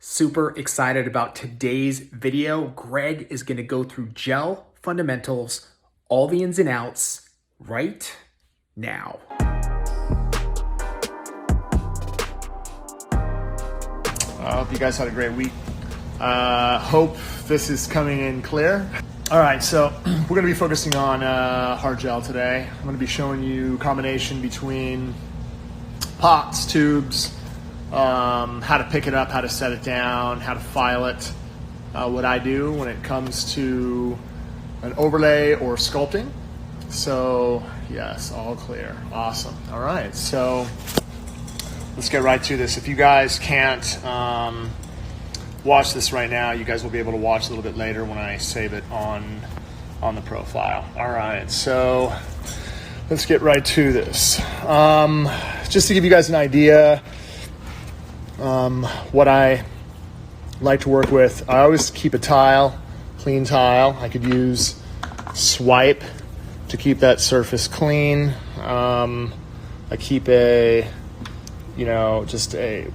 Super excited about today's video. Greg is going to go through gel fundamentals, all the ins and outs right now. I hope you guys had a great week. Hope this is coming in clear. All right, so we're going to be focusing on hard gel today. I'm going to be showing you a combination between pots, tubes, how to pick it up, how to set it down, how to file it, what I do when it comes to an overlay or sculpting. So yes, all clear. Awesome. All right, so let's get right to this. If you guys can't watch this right now, you guys will be able to watch a little bit later when I save it on the profile. All right, so let's get right to this. Just to give you guys an idea, what I like to work with, I always keep a tile, clean tile. I could use swipe to keep that surface clean. I keep just a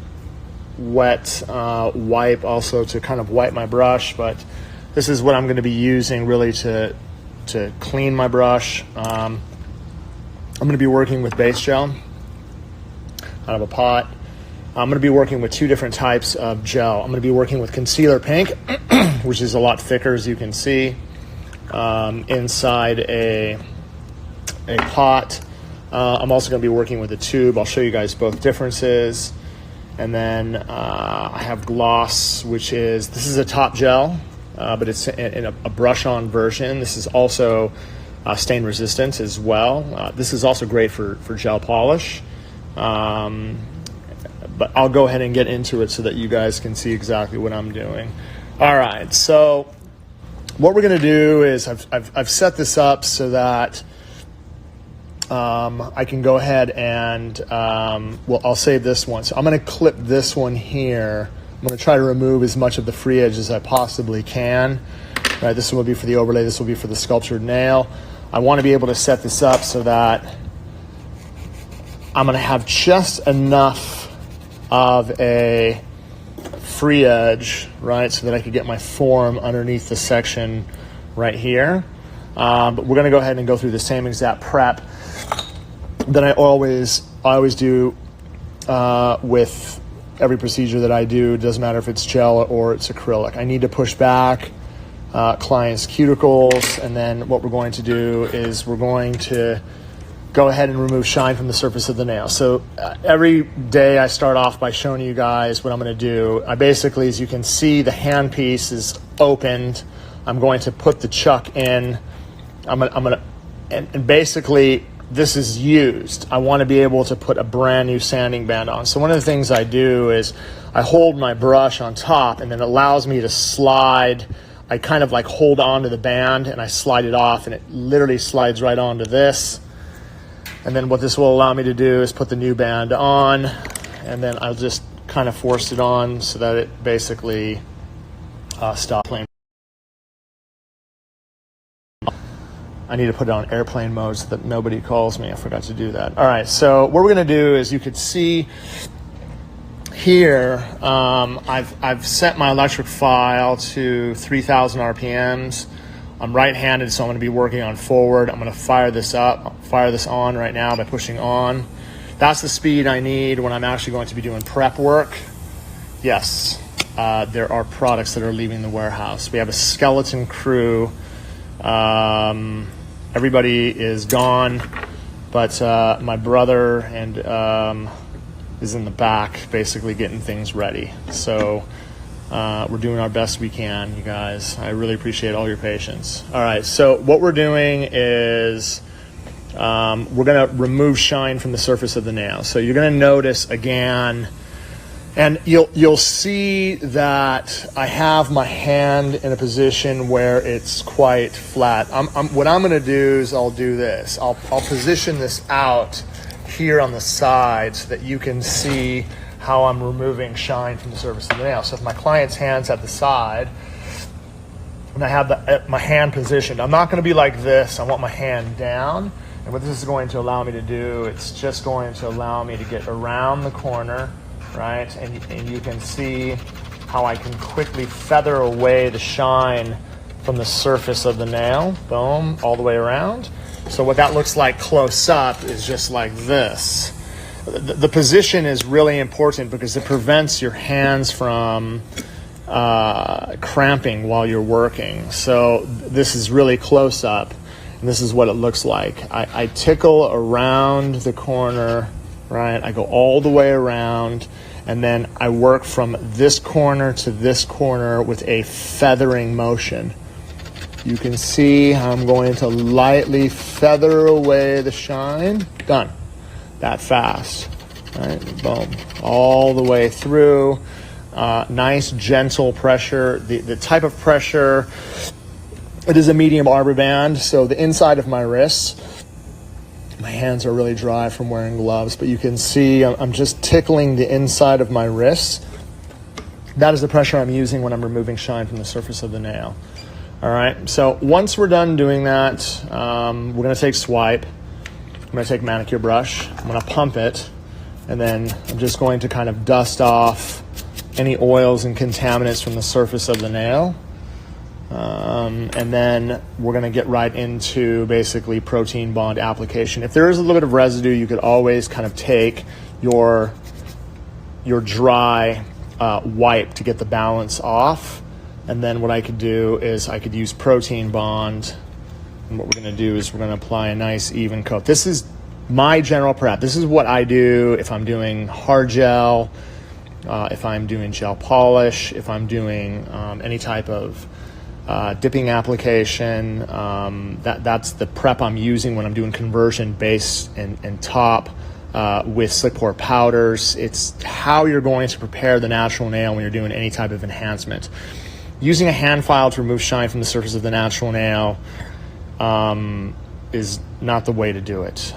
wet wipe also to kind of wipe my brush, but this is what I'm going to be using really to clean my brush. I'm going to be working with base gel out of a pot. I'm going to be working with two different types of gel. I'm going to be working with concealer pink, which is a lot thicker, as you can see, inside a pot. I'm also going to be working with a tube. I'll show you guys both differences. And then I have gloss, this is a top gel, but it's in a brush-on version. This is also stain resistant as well. This is also great for gel polish. But I'll go ahead and get into it so that you guys can see exactly what I'm doing. All right, so what we're going to do is I've set this up so that I can go ahead and, I'll save this one. So I'm going to clip this one here. I'm going to try to remove as much of the free edge as I possibly can. All right, this will be for the overlay. This will be for the sculptured nail. I want to be able to set this up so that I'm going to have just enough of a free edge, right, so that I could get my form underneath the section right here. But we're going to go ahead and go through the same exact prep that I always do with every procedure that I do. It doesn't matter if it's gel or it's acrylic. I need to push back clients' cuticles, and then what we're going to do is we're going to go ahead and remove shine from the surface of the nail. So every day I start off by showing you guys what I'm going to do. I basically, as you can see, the handpiece is opened. I'm going to put the chuck in. And basically this is used. I want to be able to put a brand new sanding band on. So one of the things I do is I hold my brush on top, and then it allows me to slide. I kind of like hold on to the band and I slide it off, and it literally slides right onto this. And then what this will allow me to do is put the new band on, and then I'll just kind of force it on so that it basically stops playing. I need to put it on airplane mode so that nobody calls me. I forgot to do that. All right, so what we're going to do is, you could see here, I've set my electric file to 3,000 RPMs. I'm right-handed, so I'm going to be working on forward. I'm going to fire this on right now by pushing on. That's the speed I need when I'm actually going to be doing prep work. Yes, there are products that are leaving the warehouse. We have a skeleton crew. Everybody is gone, but my brother and is in the back basically getting things ready. So we're doing our best we can, you guys. I really appreciate all your patience. All right, so what we're doing is we're going to remove shine from the surface of the nail. So you're going to notice again, and you'll see that I have my hand in a position where it's quite flat. What I'm going to do is I'll do this. I'll position this out here on the side so that you can see how I'm removing shine from the surface of the nail. So if my client's hand's at the side and I have my hand positioned, I'm not going to be like this. I want my hand down. And what this is going to allow me to do, it's just going to allow me to get around the corner, right? And you can see how I can quickly feather away the shine from the surface of the nail. Boom, all the way around. So what that looks like close up is just like this. The position is really important because it prevents your hands from cramping while you're working. So this is really close up, and this is what it looks like. I tickle around the corner, right? I go all the way around, and then I work from this corner to this corner with a feathering motion. You can see how I'm going to lightly feather away the shine. Done. That fast. Right? Boom. All the way through. Nice, gentle pressure. The type of pressure, it is a medium arbor band, so the inside of my wrists, my hands are really dry from wearing gloves, but you can see I'm just tickling the inside of my wrists. That is the pressure I'm using when I'm removing shine from the surface of the nail. All right, so once we're done doing that, we're gonna take swipe. I'm gonna take manicure brush. I'm gonna pump it, and then I'm just going to kind of dust off any oils and contaminants from the surface of the nail. And then we're gonna get right into basically protein bond application. If there is a little bit of residue, you could always kind of take your dry wipe to get the balance off. And then what I could do is I could use protein bond. And what we're gonna do is we're gonna apply a nice even coat. This is my general prep. This is what I do if I'm doing hard gel, if I'm doing gel polish, if I'm doing any type of dipping application. That's the prep I'm using when I'm doing conversion base and top with slick pour powders. It's how you're going to prepare the natural nail when you're doing any type of enhancement. Using a hand file to remove shine from the surface of the natural nail is not the way to do it.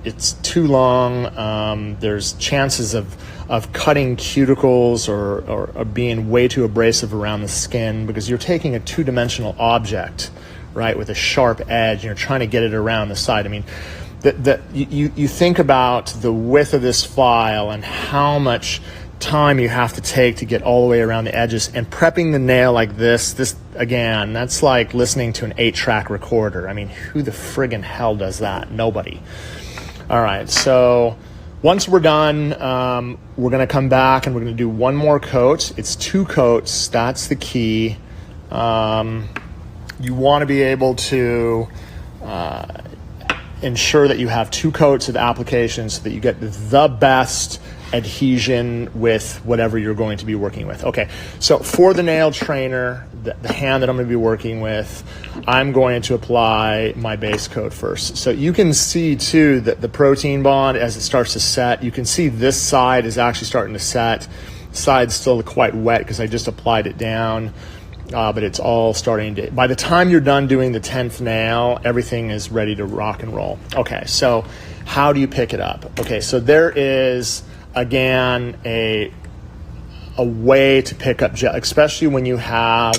It's too long. There's chances of cutting cuticles or being way too abrasive around the skin because you're taking a two-dimensional object, right, with a sharp edge, and you're trying to get it around the side. I mean, you think about the width of this file and how much time you have to take to get all the way around the edges, and prepping the nail like this again, that's like listening to an 8-track recorder. I mean, who the friggin' hell does that? Nobody. All right, so once we're done, we're gonna come back and we're gonna do one more coat. It's 2 coats, that's the key. You wanna be able to ensure that you have 2 coats of application so that you get the best adhesion with whatever you're going to be working with. Okay, so for the nail trainer, the hand that I'm going to be working with, I'm going to apply my base coat first. So you can see too that the protein bond, as it starts to set, you can see this side is actually starting to set. The side's still quite wet because I just applied it down, but it's all starting to, by the time you're done doing the 10th nail, everything is ready to rock and roll. Okay, so how do you pick it up? Okay, so there is, again, a way to pick up gel, especially when you have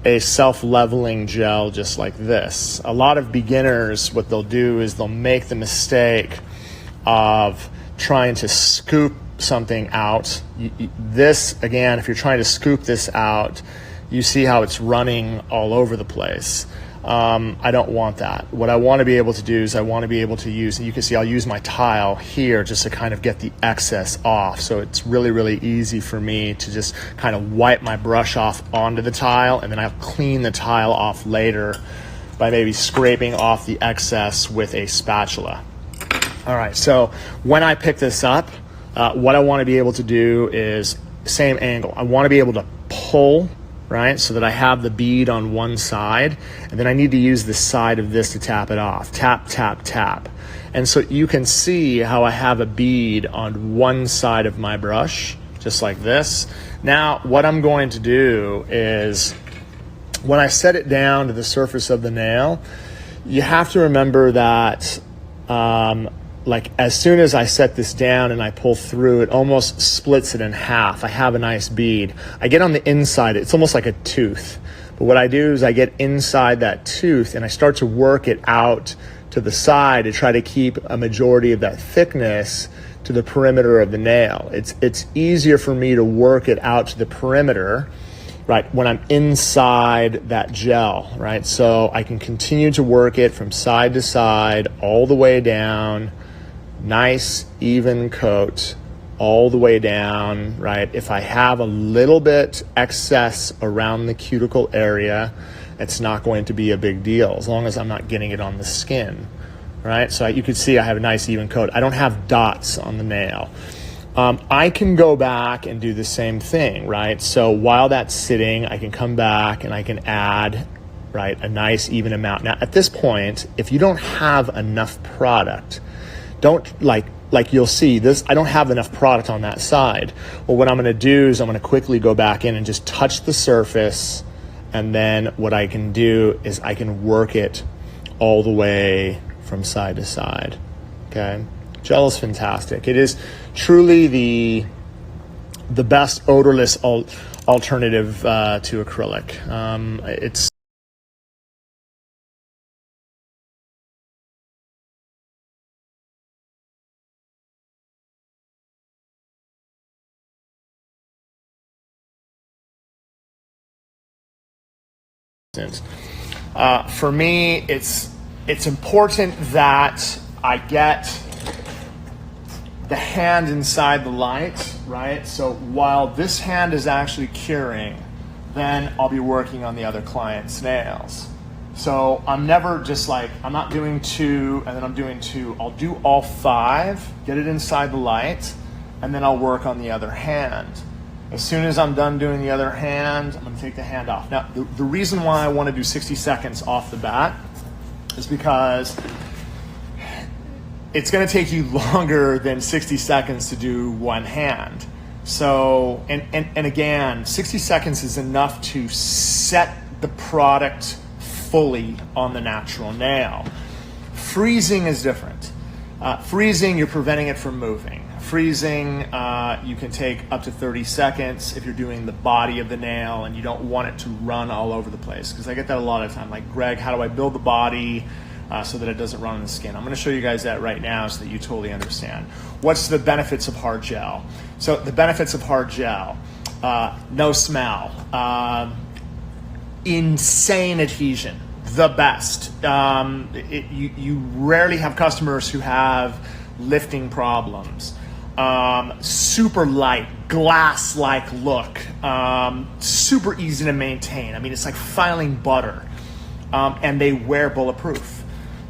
a self-leveling gel just like this. A lot of beginners, what they'll do is they'll make the mistake of trying to scoop something out. This, again, if you're trying to scoop this out, you see how it's running all over the place. I don't want that. What I want to be able to do is I want to be able to use, and you can see I'll use my tile here just to kind of get the excess off. So it's really, really easy for me to just kind of wipe my brush off onto the tile, and then I'll clean the tile off later by maybe scraping off the excess with a spatula. All right, so when I pick this up, what I want to be able to do is same angle. I want to be able to pull, right, so that I have the bead on one side, and then I need to use the side of this to tap it off. Tap, tap, tap. And so you can see how I have a bead on one side of my brush, just like this. Now, what I'm going to do is, when I set it down to the surface of the nail, you have to remember that like as soon as I set this down and I pull through, it almost splits it in half. I have a nice bead. I get on the inside, it's almost like a tooth. But what I do is I get inside that tooth and I start to work it out to the side to try to keep a majority of that thickness to the perimeter of the nail. It's easier for me to work it out to the perimeter, right, when I'm inside that gel, right? So I can continue to work it from side to side, all the way down, nice, even coat, all the way down, right? If I have a little bit excess around the cuticle area, it's not going to be a big deal as long as I'm not getting it on the skin, right? So you can see I have a nice even coat. I don't have dots on the nail. I can go back and do the same thing, right? So while that's sitting, I can come back and I can add, right, a nice even amount. Now at this point, if you don't have enough product, don't like you'll see this, I don't have enough product on that side. Well, what I'm gonna do is I'm gonna quickly go back in and just touch the surface, and then what I can do is I can work it all the way from side to side, okay? Gel is fantastic. It is truly the best odorless alternative to acrylic. It's for me, it's important that I get the hand inside the light, right? So while this hand is actually curing, then I'll be working on the other client's nails. So I'm never just like, I'm not doing 2 and then I'm doing 2. I'll do all 5, get it inside the light, and then I'll work on the other hand. As soon as I'm done doing the other hand, I'm gonna take the hand off. Now, the reason why I wanna do 60 seconds off the bat is because it's gonna take you longer than 60 seconds to do one hand. So, and again, 60 seconds is enough to set the product fully on the natural nail. Freezing is different. Freezing, you're preventing it from moving. Freezing, you can take up to 30 seconds if you're doing the body of the nail and you don't want it to run all over the place. Because I get that a lot of time, like, Greg, how do I build the body so that it doesn't run on the skin? I'm gonna show you guys that right now so that you totally understand. What's the benefits of hard gel? So the benefits of hard gel, no smell, insane adhesion, the best. You rarely have customers who have lifting problems. Super light, glass-like look, super easy to maintain. I mean, it's like filing butter, and they wear bulletproof.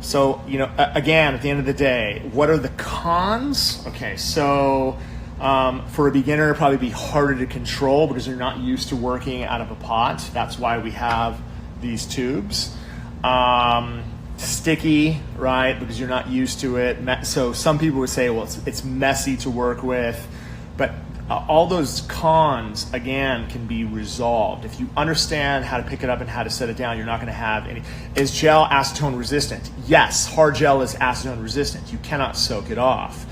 So, you know, again, at the end of the day, what are the cons? Okay, so for a beginner, it'll probably be harder to control because you're not used to working out of a pot. That's why we have these tubes. Sticky, right, because you're not used to it. So some people would say, well, it's messy to work with, but all those cons, again, can be resolved. If you understand how to pick it up and how to set it down, you're not gonna have any. Is gel acetone resistant? Yes, hard gel is acetone resistant. You cannot soak it off.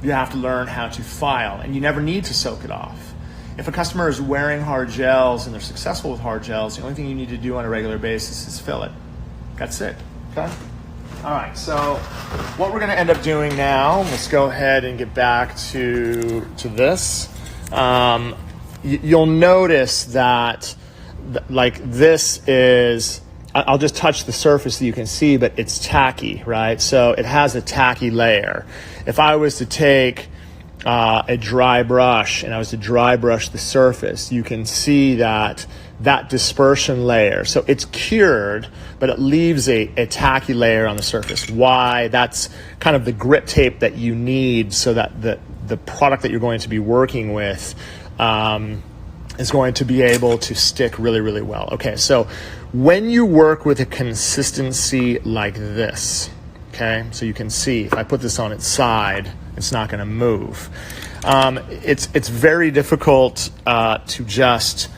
You have to learn how to file, and you never need to soak it off. If a customer is wearing hard gels and they're successful with hard gels, the only thing you need to do on a regular basis is fill it. That's it, okay? All right, so what we're gonna end up doing now, let's go ahead and get back to this. You'll notice that like this is, I'll just touch the surface so you can see, but it's tacky, right? So it has a tacky layer. If I was to take a dry brush and I was to dry brush the surface, you can see that dispersion layer. So it's cured, but it leaves a tacky layer on the surface. Why? That's kind of the grip tape that you need so that the product that you're going to be working with is going to be able to stick really, really well. Okay, so when you work with a consistency like this, okay, so you can see if I put this on its side, it's not gonna move. It's very difficult to just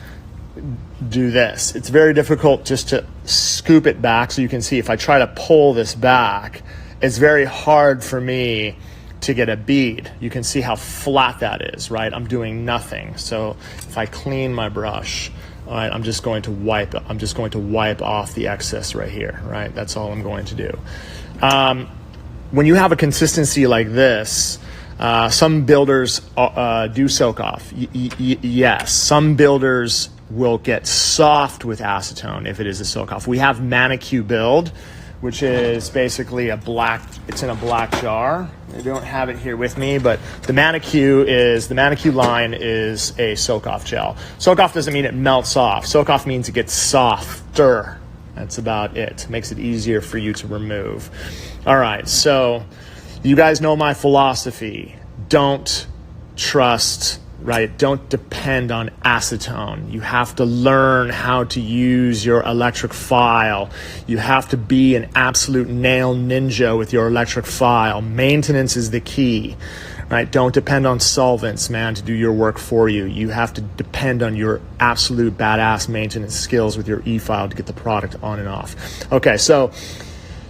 do this. It's very difficult just to scoop it back. So you can see if I try to pull this back, it's very hard for me to get a bead. You can see how flat that is, right? I'm doing nothing. So if I clean my brush, all right, I'm just going to wipe off the excess right here, right? That's all I'm going to do. When you have a consistency like this, Some builders do soak off. Yes, some builders will get soft with acetone if it is a soak off. We have Manicue build, which is basically it's in a black jar. I don't have it here with me, but the Manicue line is a soak off gel. Soak off doesn't mean it melts off. Soak off means it gets softer. That's about it. Makes it easier for you to remove. All right, so you guys know my philosophy. Don't trust, right? Don't depend on acetone. You have to learn how to use your electric file. You have to be an absolute nail ninja with your electric file. Maintenance is the key, right? Don't depend on solvents, man, to do your work for you. You have to depend on your absolute badass maintenance skills with your e-file to get the product on and off. Okay, so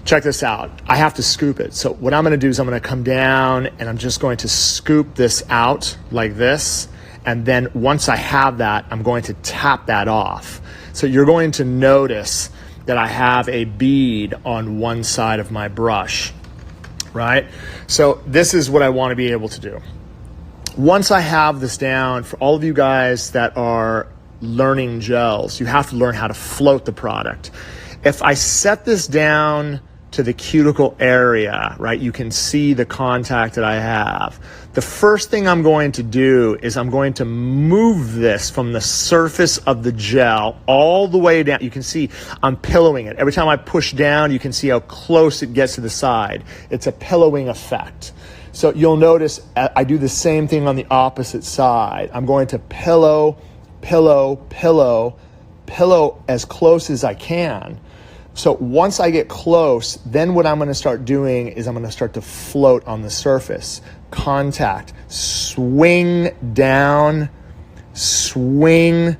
check this out. I have to scoop it. So what I'm going to do is I'm going to come down and I'm just going to scoop this out like this. And then once I have that, I'm going to tap that off. So you're going to notice that I have a bead on one side of my brush, right? So this is what I want to be able to do. Once I have this down, for all of you guys that are learning gels, you have to learn how to float the product. If I set this down to the cuticle area, right, you can see the contact that I have. The first thing I'm going to do is I'm going to move this from the surface of the gel all the way down. You can see I'm pillowing it. Every time I push down, you can see how close it gets to the side. It's a pillowing effect. So you'll notice I do the same thing on the opposite side. I'm going to pillow, pillow, pillow, pillow as close as I can. So once I get close, then what I'm going to start doing is I'm going to start to float on the surface. Contact, swing down, swing,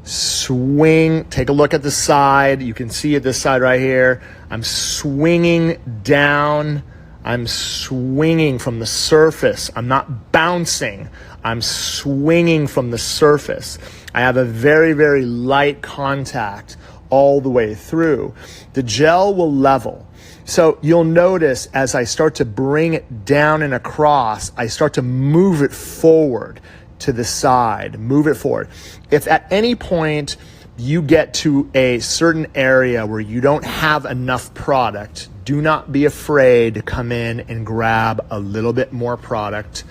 swing. Take a look at the side. You can see it this side right here. I'm swinging down. I'm swinging from the surface. I'm not bouncing. I'm swinging from the surface. I have a very, very light contact all the way through. The gel will level. So you'll notice as I start to bring it down and across, I start to move it forward to the side, move it forward. If at any point you get to a certain area where you don't have enough product, do not be afraid to come in and grab a little bit more product,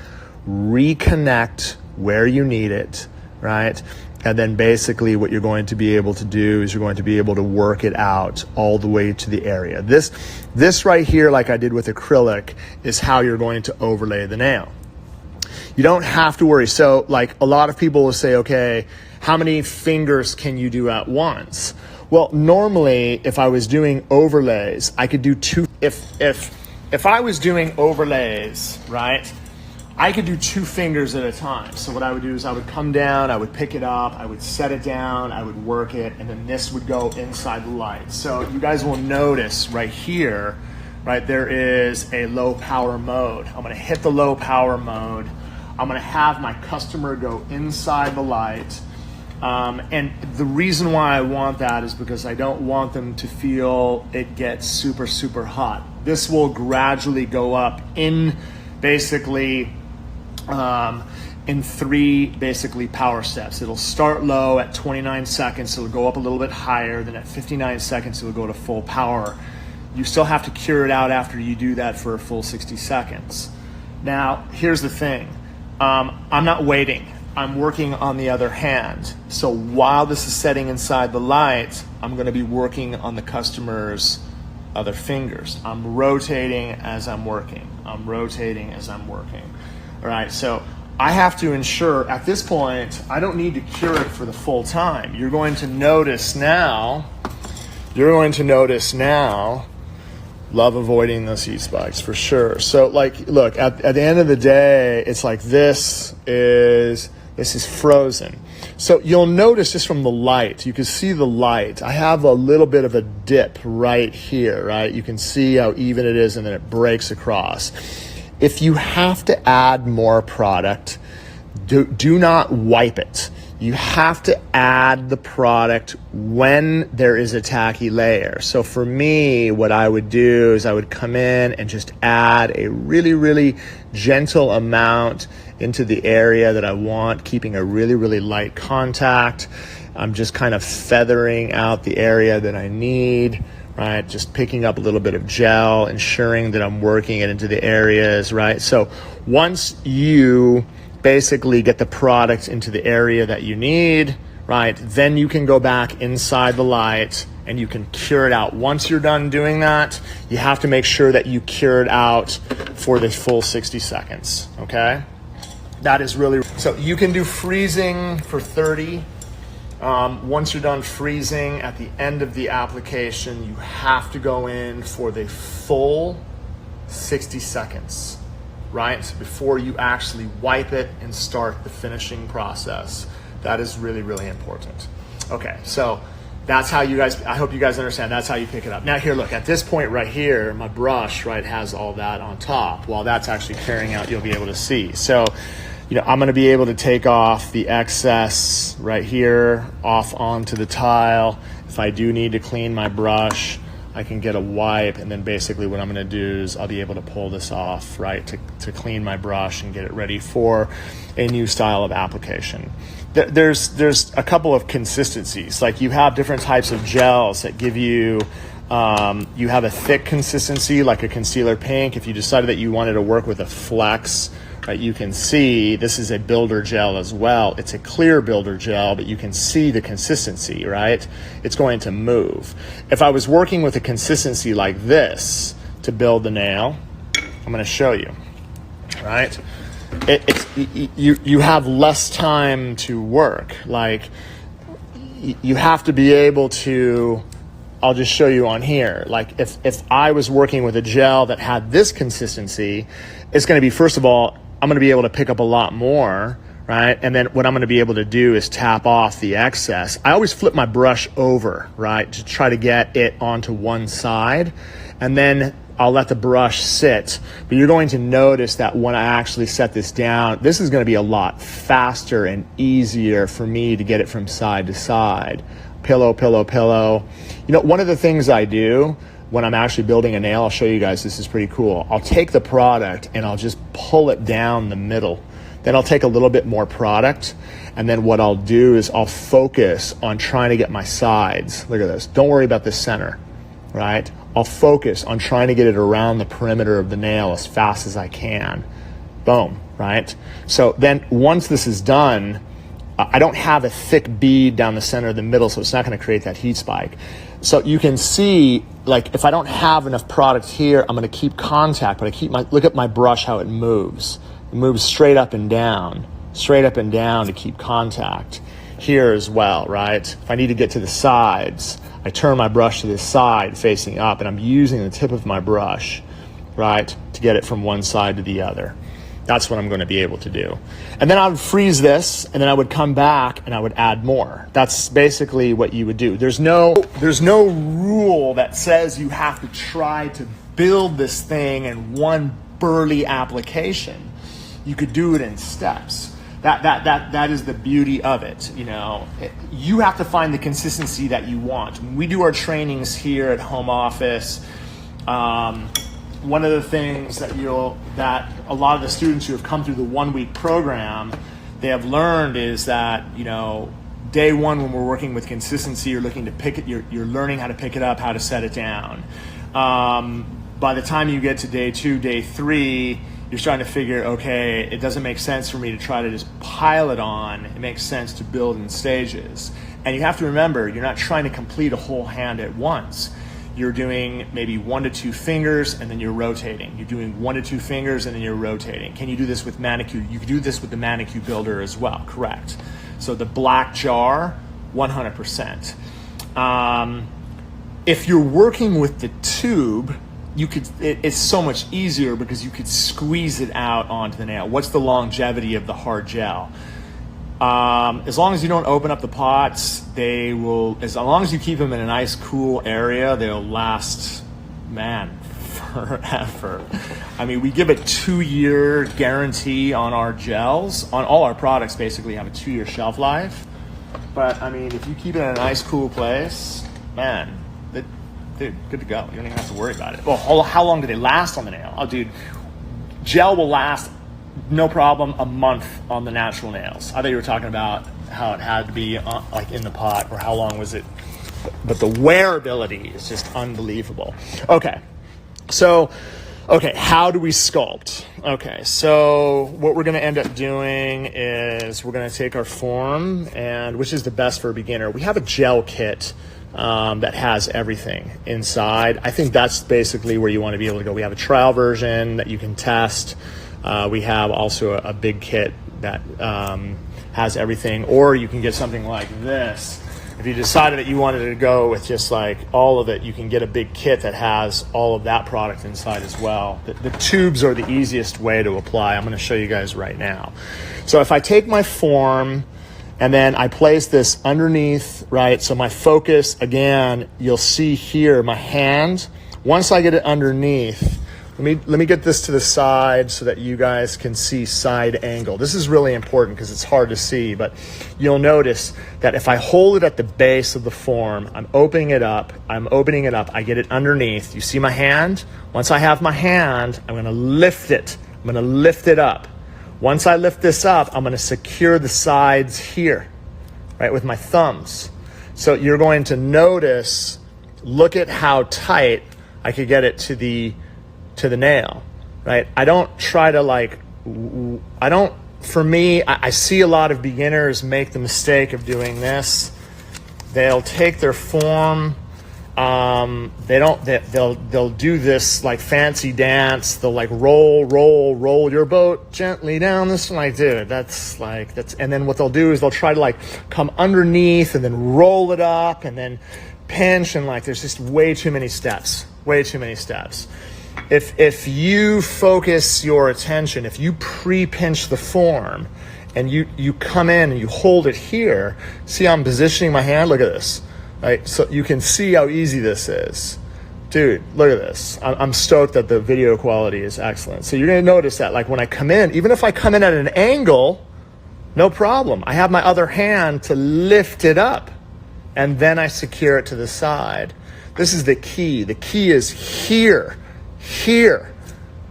reconnect where you need it, right? And then basically what you're going to be able to do is you're going to be able to work it out all the way to the area. This right here, like I did with acrylic, is how you're going to overlay the nail. You don't have to worry. So like a lot of people will say, okay, how many fingers can you do at once? Well, normally if I was doing overlays, I could do two. If I was doing overlays, right, I could do 2 fingers at a time. So what I would do is I would come down, I would pick it up, I would set it down, I would work it, and then this would go inside the light. So you guys will notice right here, right, there is a low power mode. I'm gonna hit the low power mode. I'm gonna have my customer go inside the light. And the reason why I want that is because I don't want them to feel it gets super, super hot. This will gradually go up in basically in 3 basically power steps. It'll start low at 29 seconds, it'll go up a little bit higher, then at 59 seconds it'll go to full power. You still have to cure it out after you do that for a full 60 seconds. Now, here's the thing. I'm not waiting. I'm working on the other hand. So while this is setting inside the light, I'm gonna be working on the customer's other fingers. I'm rotating as I'm working. I'm rotating as I'm working. All right, so I have to ensure at this point, I don't need to cure it for the full time. You're going to notice now, love avoiding those heat spikes for sure. So like, look, at the end of the day, it's like this is frozen. So you'll notice just from the light, you can see the light. I have a little bit of a dip right here, right? You can see how even it is and then it breaks across. If you have to add more product, do not wipe it. you have to add the product when there is a tacky layer. So for me, what I would do is I would come in and just add a really, really gentle amount into the area that I want, keeping a really, really light contact. I'm just kind of feathering out the area that I need, right? Just picking up a little bit of gel, ensuring that I'm working it into the areas, right? So once you basically get the product into the area that you need, right, then you can go back inside the light and you can cure it out. Once you're done doing that, you have to make sure that you cure it out for the full 60 seconds, okay? That is really, so you can do freezing for 30. Once you're done freezing at the end of the application, you have to go in for the full 60 seconds, right? So before you actually wipe it and start the finishing process. That is really, really important. Okay, so that's how you guys, I hope you guys understand, that's how you pick it up. Now here, look, at this point right here, my brush, right, has all that on top. While that's actually carrying out, you'll be able to see. So, you know, I'm gonna be able to take off the excess right here, off onto the tile. If I do need to clean my brush, I can get a wipe, and then basically what I'm gonna do is I'll be able to pull this off, right, to clean my brush and get it ready for a new style of application. There's a couple of consistencies. Like you have different types of gels that give you, you have a thick consistency like a concealer pink. If you decided that you wanted to work with a flex, right, you can see this is a builder gel as well. It's a clear builder gel, but you can see the consistency, right? It's going to move. If I was working with a consistency like this to build the nail, I'm going to show you, right? You have less time to work. Like you have to be able to, I'll just show you on here. Like if I was working with a gel that had this consistency, it's going to be, first of all, I'm going to be able to pick up a lot more, right? And then what I'm going to be able to do is tap off the excess. I always flip my brush over, right, to try to get it onto one side, and then I'll let the brush sit. But you're going to notice that when I actually set this down, this is going to be a lot faster and easier for me to get it from side to side. Pillow, pillow, pillow. You know, one of the things I do when I'm actually building a nail, I'll show you guys, this is pretty cool. I'll take the product and I'll just pull it down the middle. Then I'll take a little bit more product, and then what I'll do is I'll focus on trying to get my sides. Look at this. Don't worry about the center, right? I'll focus on trying to get it around the perimeter of the nail as fast as I can. Boom, right? So then once this is done, I don't have a thick bead down the center of the middle, so it's not going to create that heat spike. So you can see, like, if I don't have enough product here, I'm going to keep contact, but look at my brush, how it moves. It moves straight up and down to keep contact. Here as well, right? If I need to get to the sides, I turn my brush to the side facing up, and I'm using the tip of my brush, right, to get it from one side to the other. That's what I'm going to be able to do. And then I would freeze this, and then I would come back and I would add more. That's basically what you would do. There's no rule that says you have to try to build this thing in one burly application. You could do it in steps. That is the beauty of it. You know, you have to find the consistency that you want. When we do our trainings here at home office, one of the things that a lot of the students who have come through the 1 week program, they have learned is that, you know, day one when we're working with consistency, you're looking to pick it, you're learning how to pick it up, how to set it down. By the time you get to day two, day three, you're starting to figure, okay, it doesn't make sense for me to try to just pile it on. It makes sense to build in stages. And you have to remember, you're not trying to complete a whole hand at once. You're doing maybe 1 to 2 fingers and then you're rotating. You're doing 1 to 2 fingers and then you're rotating. Can you do this with manicure? You can do this with the manicure builder as well, correct. So the black jar, 100%. If you're working with the tube, it's so much easier because you could squeeze it out onto the nail. What's the longevity of the hard gel? As long as you don't open up the pots, they will, as long as you keep them in a nice cool area, they'll last, man, forever. I mean, we give a 2-year guarantee on our gels. On all our products basically have a 2-year shelf life. But I mean, if you keep it in a nice, cool place, man, dude, good to go. You don't even have to worry about it. Well, how long do they last on the nail? Oh, dude, gel will last, no problem, a month on the natural nails. I thought you were talking about how it had to be like in the pot, or how long was it? But the wearability is just unbelievable. Okay, so, how do we sculpt? Okay, so what we're gonna end up doing is we're gonna take our form, and which is the best for a beginner. We have a gel kit that has everything inside. I think that's basically where you want to be able to go. We have a trial version that you can test. We have also a big kit that has everything, or you can get something like this. If you decided that you wanted to go with just like all of it, you can get a big kit that has all of that product inside as well. The tubes are the easiest way to apply. I'm going to show you guys right now. So if I take my form, and then I place this underneath, right? So my focus, again, you'll see here, my hand. Once I get it underneath, let me get this to the side so that you guys can see side angle. This is really important because it's hard to see, but you'll notice that if I hold it at the base of the form, I'm opening it up, I get it underneath. You see my hand? Once I have my hand, I'm gonna lift it. I'm gonna lift it up. Once I lift this up, I'm going to secure the sides here, right, with my thumbs. So you're going to notice, look at how tight I could get it to the nail, right? I don't try to for me, I see a lot of beginners make the mistake of doing this. They'll take their form, they'll do this like fancy dance. They'll like roll your boat gently down this, like, dude, that's, and then what they'll do is they'll try to like come underneath and then roll it up and then pinch, and like, there's just way too many steps. If you focus your attention, if you pre-pinch the form and you come in and you hold it here, see how I'm positioning my hand? Look at this. Right, so you can see how easy this is. Dude, look at this. I'm stoked that the video quality is excellent. So you're gonna notice that like when I come in, even if I come in at an angle, no problem. I have my other hand to lift it up, and then I secure it to the side. This is the key. The key is here.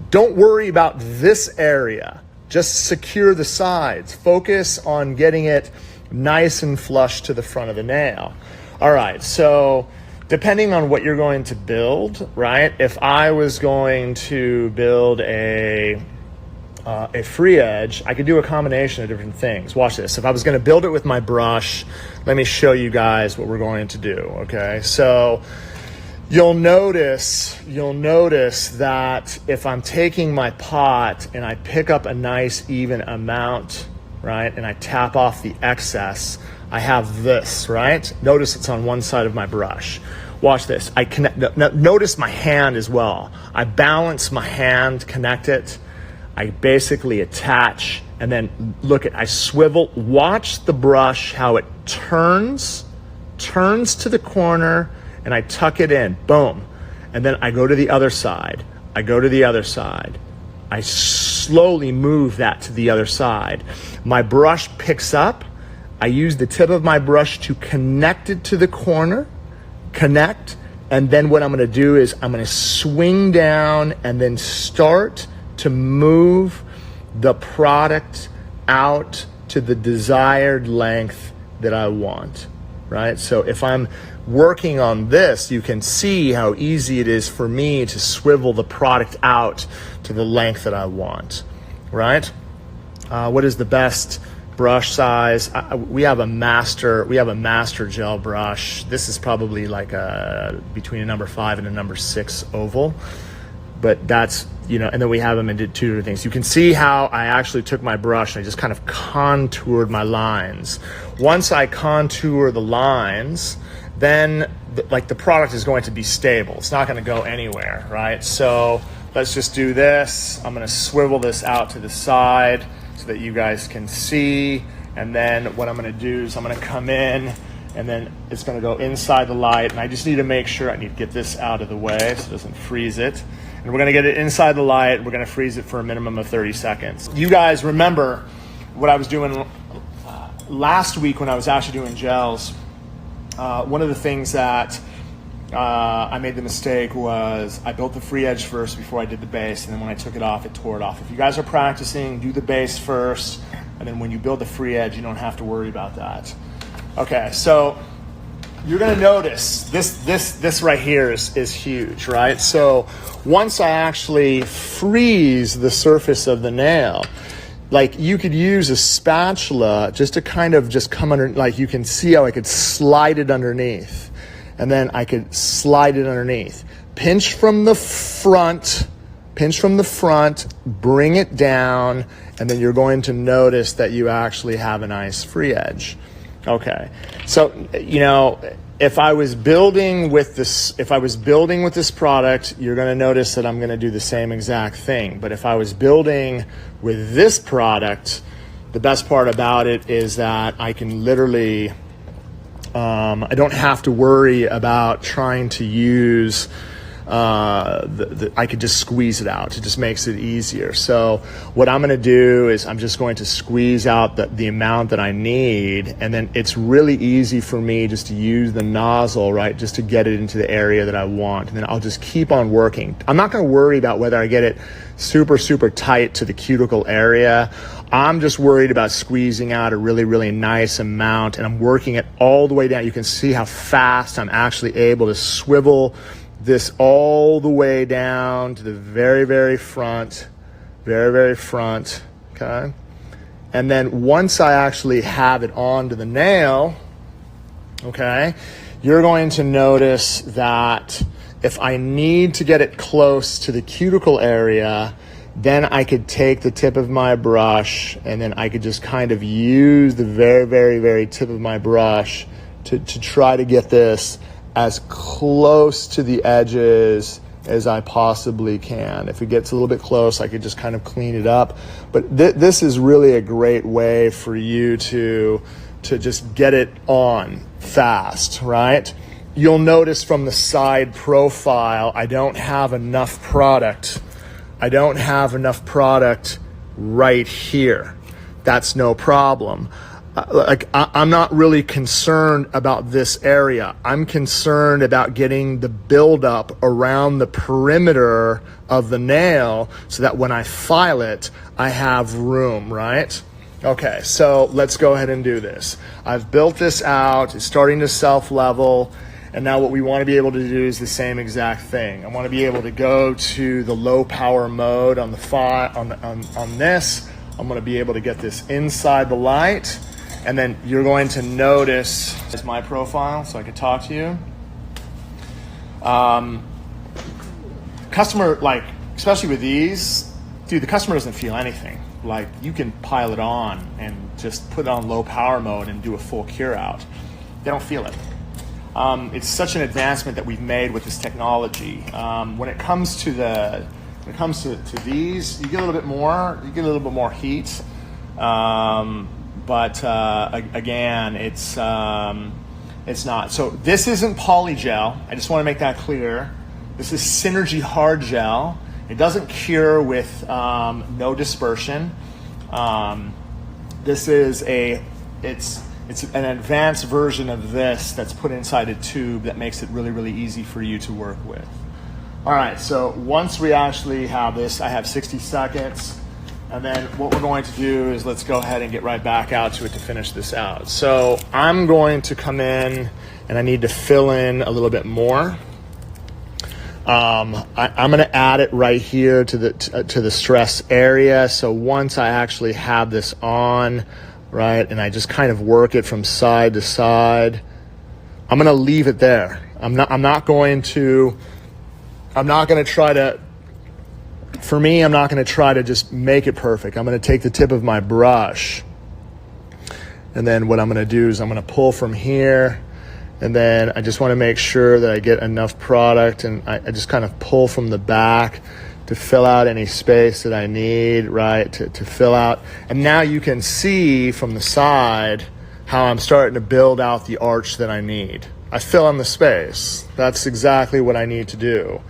Don't worry about this area. Just secure the sides. Focus on getting it nice and flush to the front of the nail. All right, so depending on what you're going to build, right? If I was going to build a free edge, I could do a combination of different things. Watch this. If I was going to build it with my brush, let me show you guys what we're going to do, okay? So you'll notice that if I'm taking my pot and I pick up a nice even amount, right, and I tap off the excess, I have this, right? Notice it's on one side of my brush. Watch this. I connect. Notice my hand as well. I balance my hand, connect it. I basically attach, and then I swivel. Watch the brush, how it turns to the corner, and I tuck it in. Boom. And then I go to the other side. I slowly move that to the other side. My brush picks up. I use the tip of my brush to connect it to the corner, and then what I'm gonna do is I'm gonna swing down and then start to move the product out to the desired length that I want, right? So if I'm working on this, you can see how easy it is for me to swivel the product out to the length that I want, right? What is the best brush size? We have a master gel brush. This is probably like between a number 5 and a number 6 oval, but that's, and then we have them into 2 different things. You can see how I actually took my brush and I just kind of contoured my lines. Once I contour the lines, then the product is going to be stable. It's not going to go anywhere, right? So let's just do this. I'm going to swivel this out to the side so that you guys can see, and then what I'm going to do is I'm going to come in, and then it's going to go inside the light, and I just need to make sure I need to get this out of the way so it doesn't freeze it, and we're going to get it inside the light. We're going to freeze it for a minimum of 30 seconds. You guys remember what I was doing last week when I was actually doing gels, one of the things that I made the mistake was I built the free edge first before I did the base, and then when I took it off, it tore it off. If you guys are practicing, do the base first, and then when you build the free edge, you don't have to worry about that. Okay, so you're gonna notice this right here is huge, right? So once I actually freeze the surface of the nail, like you could use a spatula just to kind of just come under, like you can see how I could slide it underneath. And then I could slide it underneath. Pinch from the front, bring it down, and then you're going to notice that you actually have a nice free edge. Okay, so, you know, if I was building with this product, you're gonna notice that I'm gonna do the same exact thing. But if I was building with this product, the best part about it is that I can literally, I don't have to worry about trying to use, I could just squeeze it out. It just makes it easier. So what I'm going to do is I'm just going to squeeze out the amount that I need. And then it's really easy for me just to use the nozzle, right? Just to get it into the area that I want. And then I'll just keep on working. I'm not going to worry about whether I get it super, super tight to the cuticle area. I'm just worried about squeezing out a really, really nice amount, and I'm working it all the way down. You can see how fast I'm actually able to swivel this all the way down to the very, very front, okay? And then once I actually have it onto the nail, okay, you're going to notice that if I need to get it close to the cuticle area, then I could take the tip of my brush and then I could just kind of use the very, very, very tip of my brush to try to get this as close to the edges as I possibly can. If it gets a little bit close, I could just kind of clean it up. But this is really a great way for you to just get it on fast, right? You'll notice from the side profile, I don't have enough product right here. That's no problem. I'm not really concerned about this area. I'm concerned about getting the buildup around the perimeter of the nail so that when I file it, I have room, right? Okay, so let's go ahead and do this. I've built this out, it's starting to self-level. And now what we want to be able to do is the same exact thing. I want to be able to go to the low power mode on this. I'm going to be able to get this inside the light. And then you're going to notice, it's my profile, so I could talk to you. Customer, like, especially with these, dude, the customer doesn't feel anything. Like, you can pile it on and just put it on low power mode and do a full cure out. They don't feel it. It's such an advancement that we've made with this technology. When it comes to these, you get a little bit more heat. But again, it's not. So this isn't polygel. I just want to make that clear. This is Synergy Hard Gel. It doesn't cure with no dispersion. This is it's an advanced version of this that's put inside a tube that makes it really, really easy for you to work with. All right, so once we actually have this, I have 60 seconds. And then what we're going to do is let's go ahead and get right back out to it to finish this out. So I'm going to come in and I need to fill in a little bit more. I'm going to add it right here to the stress area. So once I actually have this on, right, and I just kind of work it from side to side, I'm going to leave it there. I'm not going to try to. For me, I'm not going to try to just make it perfect. I'm going to take the tip of my brush, and then what I'm going to do is I'm going to pull from here, and then I just want to make sure that I get enough product, and I just kind of pull from the back to fill out any space that I need, right, to fill out. And now you can see from the side how I'm starting to build out the arch that I need. I fill in the space. That's exactly what I need to do.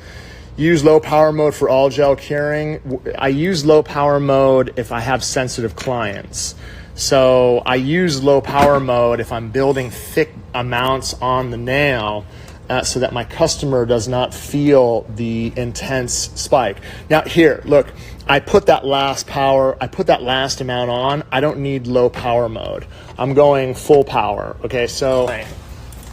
Use low power mode for all gel curing. I use low power mode if I have sensitive clients. So I use low power mode if I'm building thick amounts on the nail, so that my customer does not feel the intense spike. Now here, look, I put that last amount on. I don't need low power mode. I'm going full power. Okay, so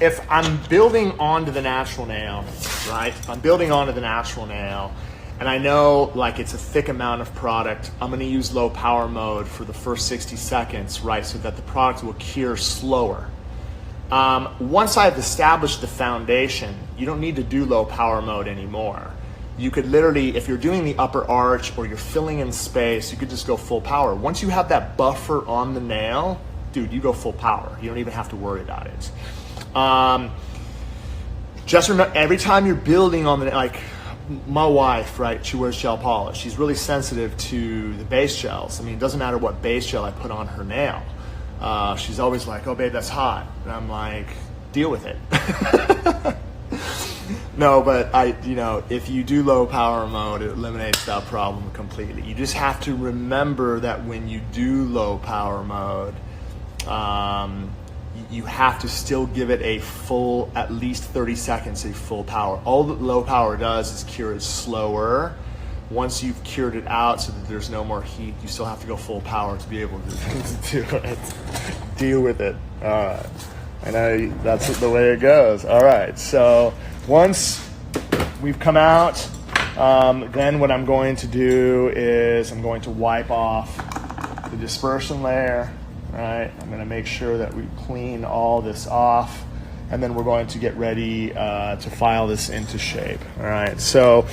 if I'm building onto the natural nail, right? If I'm building onto the natural nail, and I know like it's a thick amount of product, I'm gonna use low power mode for the first 60 seconds, right? So that the product will cure slower. Once I've established the foundation, you don't need to do low power mode anymore. You could literally, if you're doing the upper arch or you're filling in space, you could just go full power. Once you have that buffer on the nail, dude, you go full power. You don't even have to worry about it. Just remember, every time you're building on the, like my wife, right, she wears gel polish. She's really sensitive to the base gels. I mean, it doesn't matter what base gel I put on her nail. She's always like, oh babe, that's hot. And I'm like, deal with it. No, but if you do low power mode, it eliminates that problem completely. You just have to remember that when you do low power mode, you have to still give it a full, at least 30 seconds, a full power. All that low power does is cure it slower. Once you've cured it out so that there's no more heat, you still have to go full power to be able to do it. Deal with it. All right. I know that's the way it goes. All right. So once we've come out, then what I'm going to do is I'm going to wipe off the dispersion layer. Right. I'm going to make sure that we clean all this off, and then we're going to get ready to file this into shape. All right. So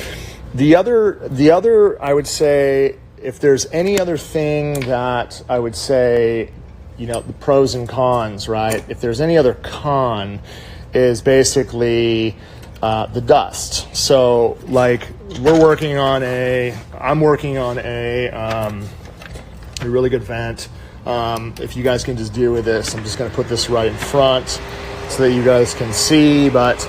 the other, I would say, if there's any other thing that I would say, the pros and cons, right? If there's any other con, is basically the dust. So like I'm working on a really good vent. If you guys can just deal with this, I'm just going to put this right in front so that you guys can see, but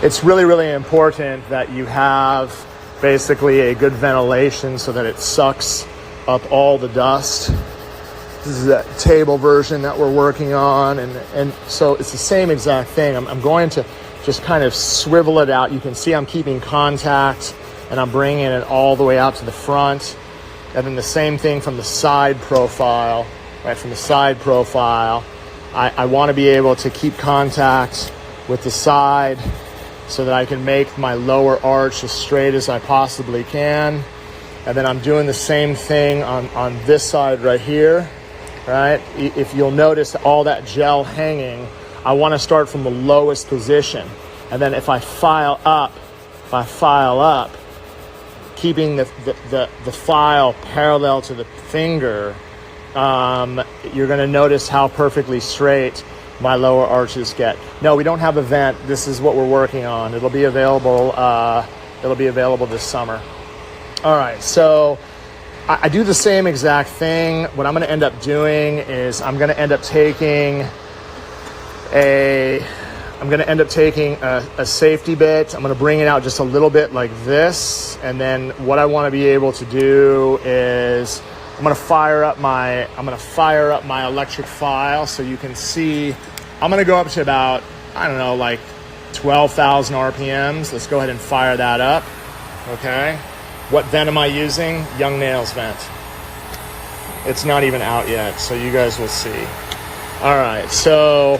it's really, really important that you have basically a good ventilation so that it sucks up all the dust. This is that table version that we're working on, and so it's the same exact thing. I'm going to just kind of swivel it out. You can see I'm keeping contact, and I'm bringing it all the way out to the front, and then the same thing from the side profile. Right, from the side profile, I want to be able to keep contact with the side so that I can make my lower arch as straight as I possibly can. And then I'm doing the same thing on this side right here, right? If you'll notice all that gel hanging, I want to start from the lowest position. And then if I file up, keeping the file parallel to the finger, you're going to notice how perfectly straight my lower arches get. No, we don't have a vent. This is what we're working on. It'll be available this summer. All right, so I do the same exact thing. What I'm going to end up doing is I'm going to end up taking a safety bit. I'm going to bring it out just a little bit like this, and then what I want to be able to do is I'm going to fire up my electric file so you can see. I'm going to go up to about, like 12,000 RPMs. Let's go ahead and fire that up. Okay. What vent am I using? Young Nails vent. It's not even out yet, so you guys will see. All right. So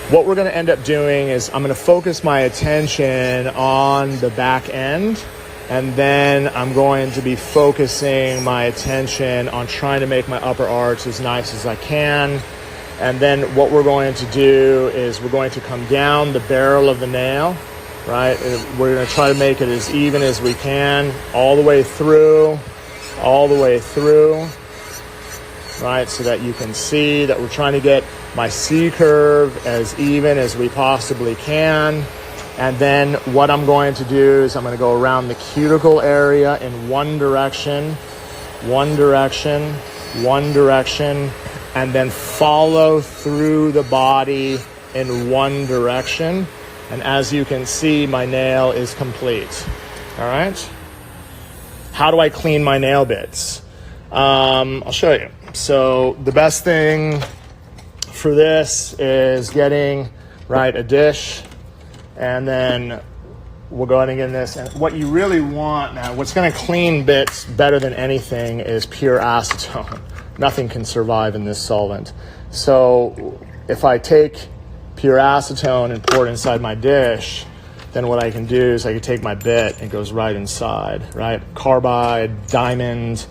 what we're going to end up doing is I'm going to focus my attention on the back end. And then I'm going to be focusing my attention on trying to make my upper arch as nice as I can. And then what we're going to do is we're going to come down the barrel of the nail, right? We're going to try to make it as even as we can, all the way through, right? So that you can see that we're trying to get my C curve as even as we possibly can. And then what I'm going to do is I'm going to go around the cuticle area in one direction, and then follow through the body in one direction. And as you can see, my nail is complete. All right. How do I clean my nail bits? I'll show you. So the best thing for this is getting, right, a dish, and then we'll go ahead and get in this. And what you really want now, what's going to clean bits better than anything is pure acetone. Nothing can survive in this solvent. So if I take pure acetone and pour it inside my dish, then what I can do is I can take my bit and it goes right inside, right? Carbide, diamond,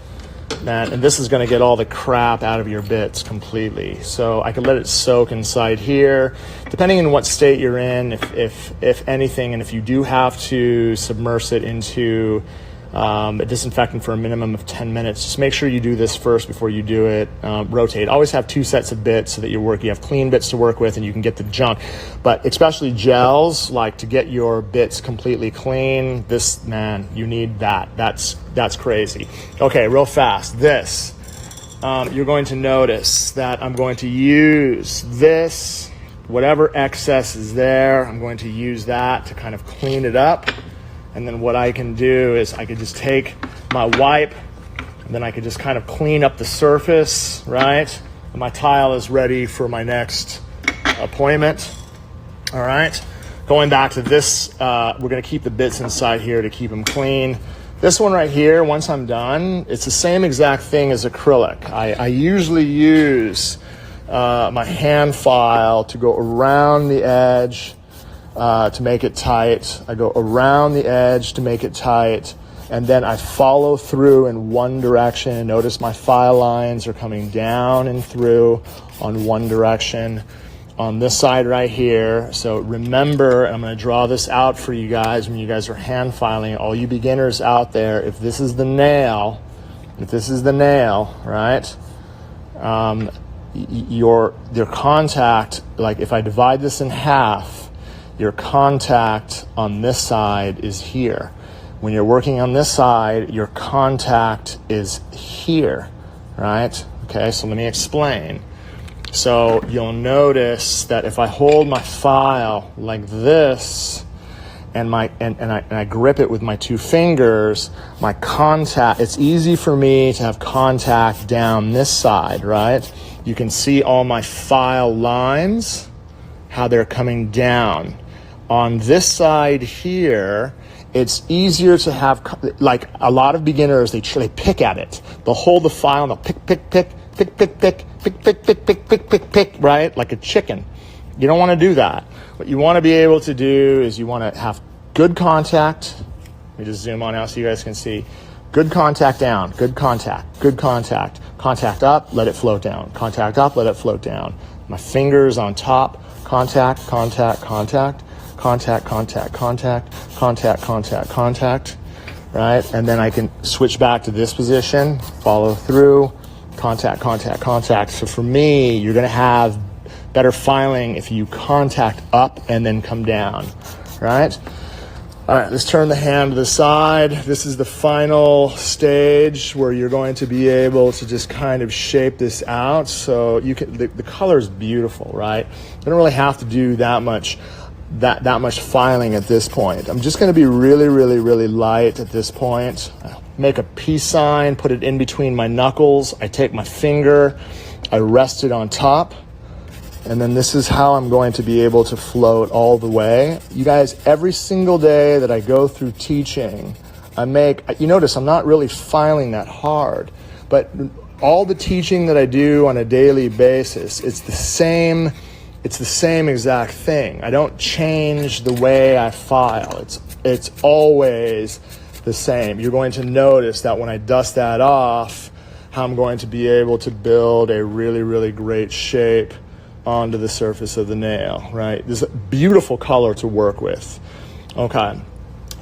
and this is going to get all the crap out of your bits completely. So I can let it soak inside here, depending on what state you're in, if anything, and if you do have to submerge it into a disinfectant for a minimum of 10 minutes, just make sure you do this first before you do it. Rotate. Always have 2 sets of bits so that you have clean bits to work with and you can get the junk. But especially gels, like to get your bits completely clean, this, man, you need that. That's crazy. Okay, real fast. This, you're going to notice that I'm going to use this, whatever excess is there, I'm going to use that to kind of clean it up. And then what I can do is I could just take my wipe, and then I could just kind of clean up the surface, right? And my tile is ready for my next appointment. All right. Going back to this, we're going to keep the bits inside here to keep them clean. This one right here, once I'm done, it's the same exact thing as acrylic. I usually use my hand file to go around the edge to make it tight. I go around the edge to make it tight, and then I follow through in one direction. Notice my file lines are coming down and through on one direction on this side right here. So remember, I'm going to draw this out for you guys when you guys are hand filing. All you beginners out there, if this is the nail, right, your contact, like if I divide this in half, your contact on this side is here. When you're working on this side, your contact is here, right? Okay, so let me explain. So you'll notice that if I hold my file like this and I grip it with my 2 fingers, my contact, it's easy for me to have contact down this side, right? You can see all my file lines, how they're coming down. On this side here, it's easier to have, like a lot of beginners, they pick at it. They'll hold the file and they'll pick, right? Like a chicken. You don't want to do that. What you want to be able to do is you want to have good contact. Let me just zoom on out so you guys can see. Good contact down, good contact, good contact. Contact up, let it float down. Contact up, let it float down. My fingers on top, contact, contact, contact. Contact, contact, contact, contact, contact, contact, right? And then I can switch back to this position, follow through, contact, contact, contact. So for me, you're going to have better filing if you contact up and then come down, right? All right, let's turn the hand to the side. This is the final stage where you're going to be able to just kind of shape this out. So you can, the color is beautiful, right? You don't really have to do that much filing at this point. I'm just going to be really, really, really light at this point. Make a peace sign, put it in between my knuckles. I take my finger, I rest it on top, and then this is how I'm going to be able to float all the way. You guys, every single day that I go through teaching, you notice I'm not really filing that hard, but all the teaching that I do on a daily basis, it's the same exact thing. I don't change the way I file. It's always the same. You're going to notice that when I dust that off, how I'm going to be able to build a really, really great shape onto the surface of the nail, right? This is a beautiful color to work with. Okay.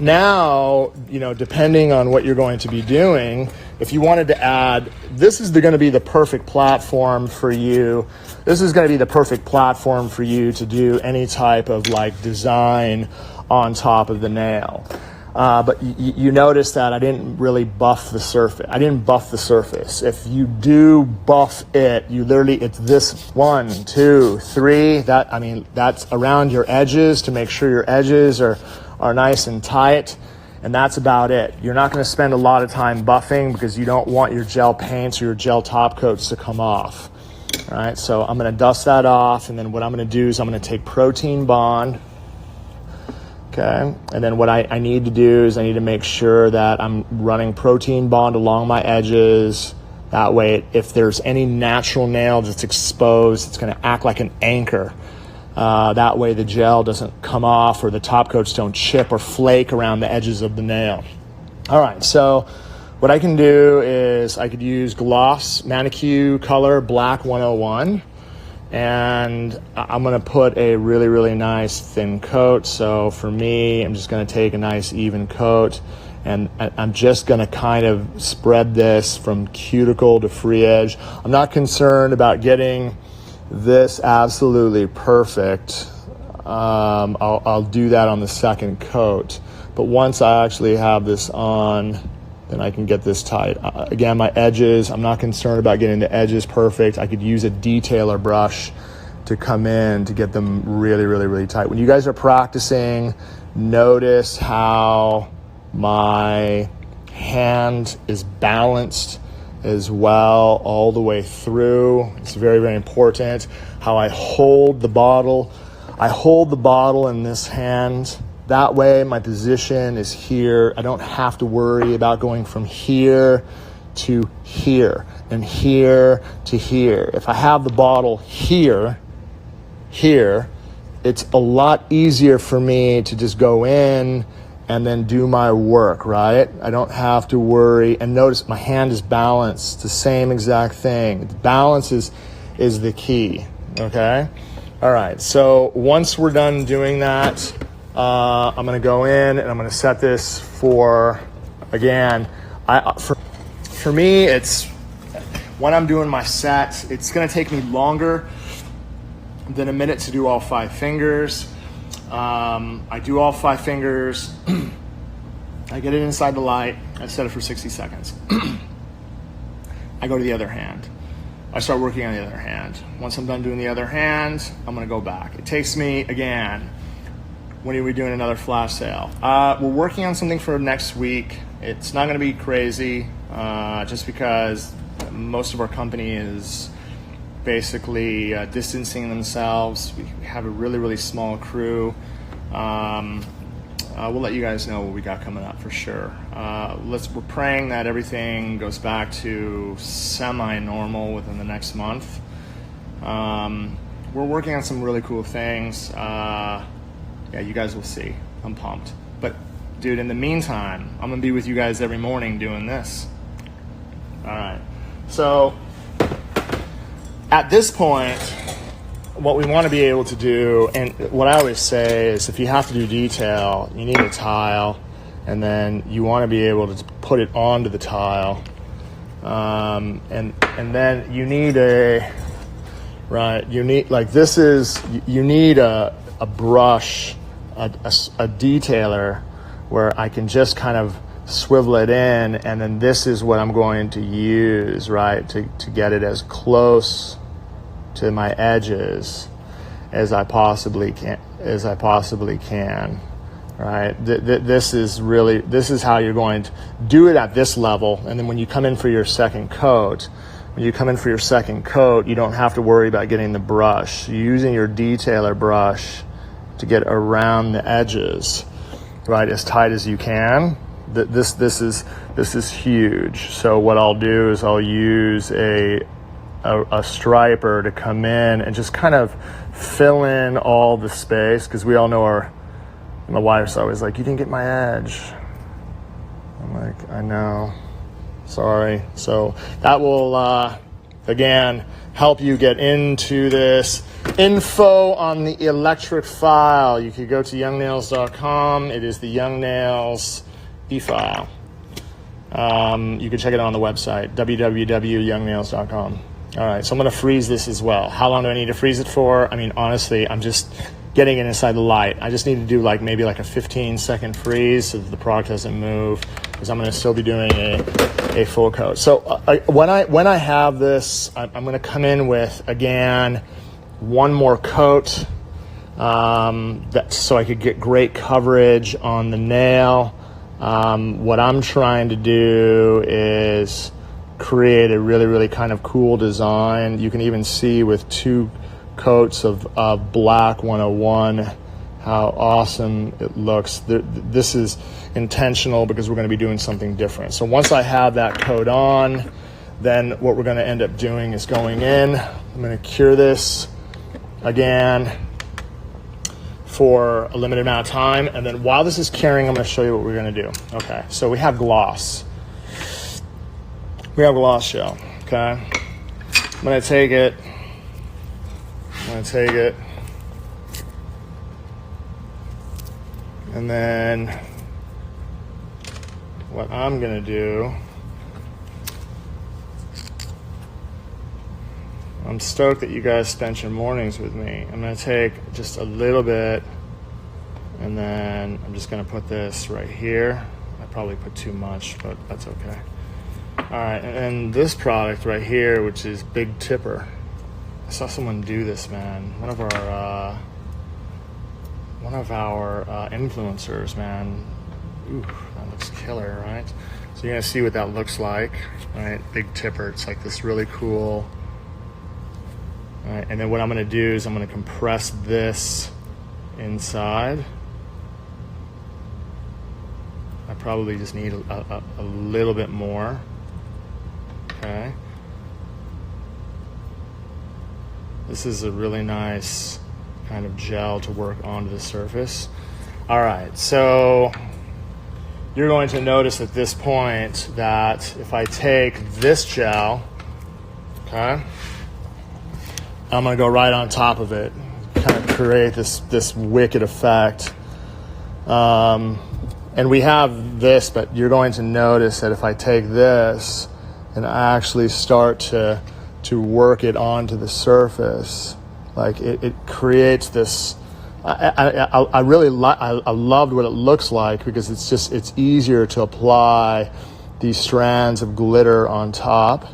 Now, depending on what you're going to be doing, if you wanted to add, this is going to be the perfect platform for you. This is going to be the perfect platform for you to do any type of like design on top of the nail. But you notice that I didn't really buff the surface. I didn't buff the surface. If you do buff it, it's this 1, 2, 3. That's around your edges to make sure your edges are nice and tight. And that's about it. You're not going to spend a lot of time buffing because you don't want your gel paints or your gel top coats to come off. All right, so I'm going to dust that off, and then what I'm going to do is I'm going to take Protein Bond. Okay, and then what I need to do is I need to make sure that I'm running Protein Bond along my edges. That way, if there's any natural nail that's exposed, it's going to act like an anchor. That way the gel doesn't come off or the top coats don't chip or flake around the edges of the nail. All right, so what I can do is I could use Gloss Manicure Color Black 101. And I'm going to put a really, really nice thin coat. So for me, I'm just going to take a nice even coat, and I'm just going to kind of spread this from cuticle to free edge. I'm not concerned about getting this absolutely perfect. I'll do that on the second coat. But once I actually have this on, then I can get this tight. Again, my edges, I'm not concerned about getting the edges perfect. I could use a detailer brush to come in to get them really, really, really tight. When you guys are practicing, notice how my hand is balanced as well all the way through. It's very, very important how I hold the bottle. I hold the bottle in this hand. That way my position is here. I don't have to worry about going from here to here and here to here. If I have the bottle here, it's a lot easier for me to just go in and then do my work, right? I don't have to worry. And notice my hand is balanced, the same exact thing. The balance is the key, okay? All right, so once we're done doing that, I'm going to go in and I'm going to set this for, again, for me, it's when I'm doing my set, it's going to take me longer than a minute to do all 5 fingers. I do all 5 fingers. I get it inside the light. I set it for 60 seconds. I go to the other hand. I start working on the other hand. Once I'm done doing the other hand, I'm going to go back. It takes me, again, when are we doing another flash sale? We're working on something for next week. It's not going to be crazy, just because most of our company is basically distancing themselves. We have a really, really small crew. We'll let you guys know what we got coming up for sure. We're praying that everything goes back to semi-normal within the next month. We're working on some really cool things. Yeah, you guys will see. I'm pumped. But dude, in the meantime, I'm gonna be with you guys every morning doing this. All right. So at this point, what we want to be able to do, and what I always say is, if you have to do detail, you need a tile, and then you want to be able to put it onto the tile, and then you need a brush, a detailer where I can just kind of swivel it in, and then this is what I'm going to use, right, to get it as close to my edges as I possibly can, right? This is how you're going to do it at this level. And then when you come in for your second coat, you don't have to worry about getting the brush. You're using your detailer brush to get around the edges, right, as tight as you can. This is huge. So what I'll do is I'll use a striper to come in and just kind of fill in all the space, because we all know my wife's always like, you didn't get my edge. I'm like, I know, sorry. So that will again help you get into this. Info on the electric file, you could go to youngnails.com. It is the Young Nails e-file. You can check it out on the website, www.youngnails.com. All right, so I'm going to freeze this as well. How long do I need to freeze it for? I mean, honestly, I'm just getting it inside the light. I just need to do maybe a 15-second freeze so that the product doesn't move, because I'm going to still be doing a full coat. So when I have this, I'm going to come in with, again, one more coat, so I could get great coverage on the nail. What I'm trying to do is create a really, really kind of cool design. You can even see with 2 coats of black 101 how awesome it looks. This is intentional because we're going to be doing something different. So once I have that coat on, then what we're going to end up doing is going in. I'm going to cure this again for a limited amount of time, and then while this is curing, I'm going to show you what we're going to do. Okay, so we have gloss. We have gloss gel. Okay, I'm going to take it. And then what I'm going to do, I'm stoked that you guys spent your mornings with me. I'm going to take just a little bit, and then I'm just going to put this right here. I probably put too much, but that's okay. All right, and this product right here, which is Big Tipper. I saw someone do this, man. One of our influencers, man. Ooh, that looks killer, right? So you're gonna see what that looks like, right? Big Tipper. It's like this really cool. All right, and then what I'm gonna do is I'm gonna compress this inside. I probably just need a little bit more. Okay. This is a really nice kind of gel to work onto the surface. All right, so you're going to notice at this point that if I take this gel, okay, I'm gonna go right on top of it, kind of create this wicked effect. And we have this, but you're going to notice that if I take this and actually start to work it onto the surface, like it creates this. I really I loved what it looks like because it's easier to apply these strands of glitter on top.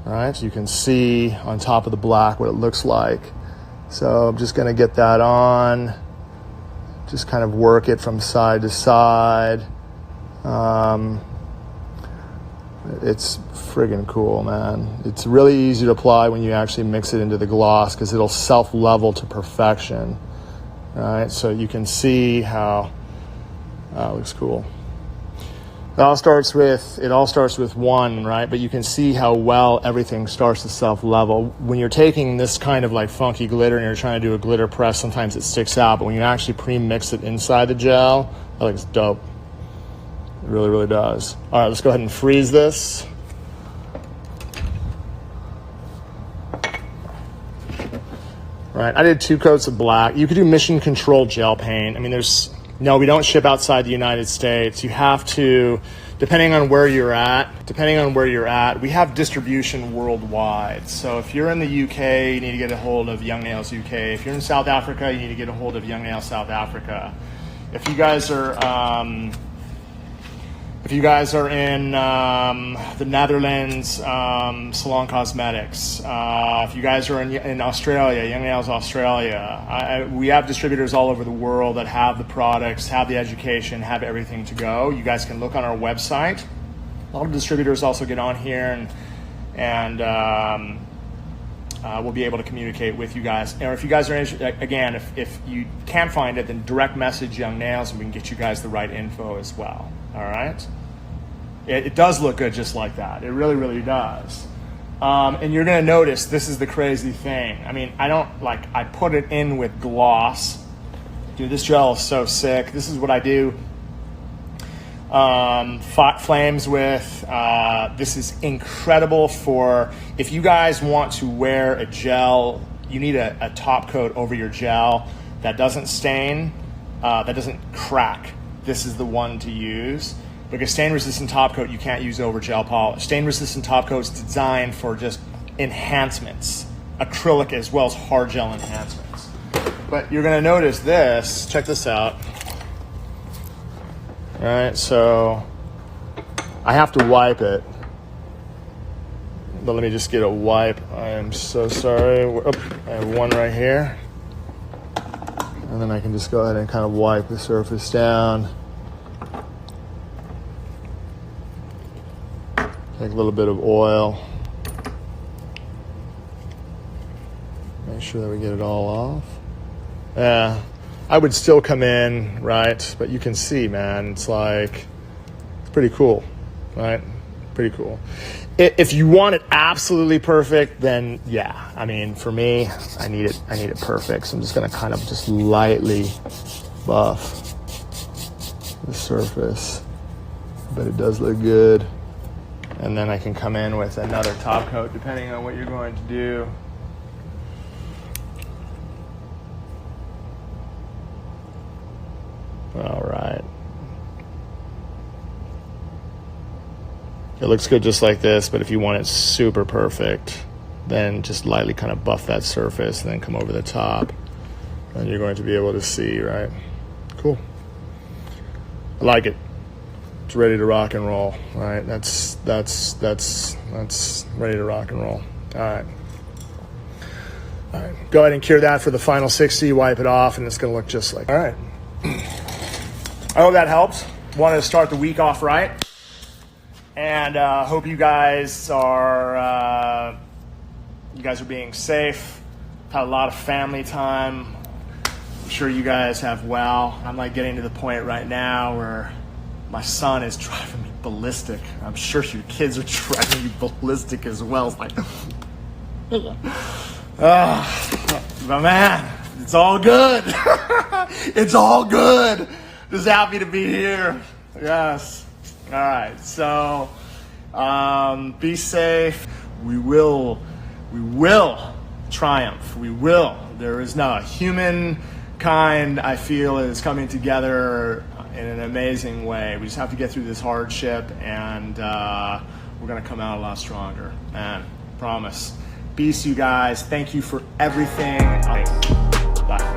All right, so you can see on top of the black what it looks like. So I'm just going to get that on, just kind of work it from side to side. It's friggin' cool, man. It's really easy to apply when you actually mix it into the gloss because it'll self-level to perfection. All right, so you can see how it looks cool. It all starts with one, right? But you can see how well everything starts to self-level. When you're taking this kind of like funky glitter and you're trying to do a glitter press, sometimes it sticks out. But when you actually pre-mix it inside the gel, that looks dope. It really, really does. All right, let's go ahead and freeze this. Right, I did 2 coats of black. You could do mission control gel paint. I mean, no, we don't ship outside the United States. You have to, depending on where you're at, we have distribution worldwide. So if you're in the UK, you need to get a hold of Young Nails UK. If you're in South Africa, you need to get a hold of Young Nails South Africa. If you guys are in the Netherlands, Salon Cosmetics. If you guys are in Australia, Young Nails Australia. We have distributors all over the world that have the products, have the education, have everything to go. You guys can look on our website. A lot of distributors also get on here and we'll be able to communicate with you guys. Or if you guys are interested, again, if you can't find it, then direct message Young Nails and we can get you guys the right info as well. All right. It does look good just like that. It really, really does. And you're going to notice this is the crazy thing. I mean, I put it in with gloss. Dude, this gel is so sick. This is what I do. Flames with. This is incredible for if you guys want to wear a gel, you need a top coat over your gel that doesn't stain, that doesn't crack. This is the one to use because stain-resistant top coat you can't use over gel polish. Stain-resistant top coat is designed for just enhancements, acrylic as well as hard gel enhancements. But you're going to notice this. Check this out. All right, so I have to wipe it. But let me just get a wipe. I am so sorry. I have one right here. And then I can just go ahead and kind of wipe the surface down. Take a little bit of oil. Make sure that we get it all off. Yeah, I would still come in, right? But you can see, man, it's like, it's pretty cool, right? Pretty cool. If you want it absolutely perfect, then yeah. I mean, for me, I need it perfect. So I'm just gonna kind of just lightly buff the surface, but it does look good. And then I can come in with another top coat depending on what you're going to do. All right. It looks good just like this, but if you want it super perfect, then just lightly kind of buff that surface and then come over the top. And you're going to be able to see, right? Cool. I like it. It's ready to rock and roll, right? That's ready to rock and roll. All right. All right. Go ahead and cure that for the final 60, wipe it off, and it's going to look just like. All right. I hope that helps. Wanted to start the week off right. And hope you guys are being safe. Had a lot of family time. I'm sure you guys have well. I'm like getting to the point right now where my son is driving me ballistic. I'm sure your kids are driving you ballistic as well. It's like, but man, it's all good. It's all good. Just happy to be here. Yes. All right. So, be safe. We will triumph. We will. There is no humankind, I feel, is coming together in an amazing way. We just have to get through this hardship, and we're going to come out a lot stronger. Man, promise. Peace, you guys. Thank you for everything. Bye.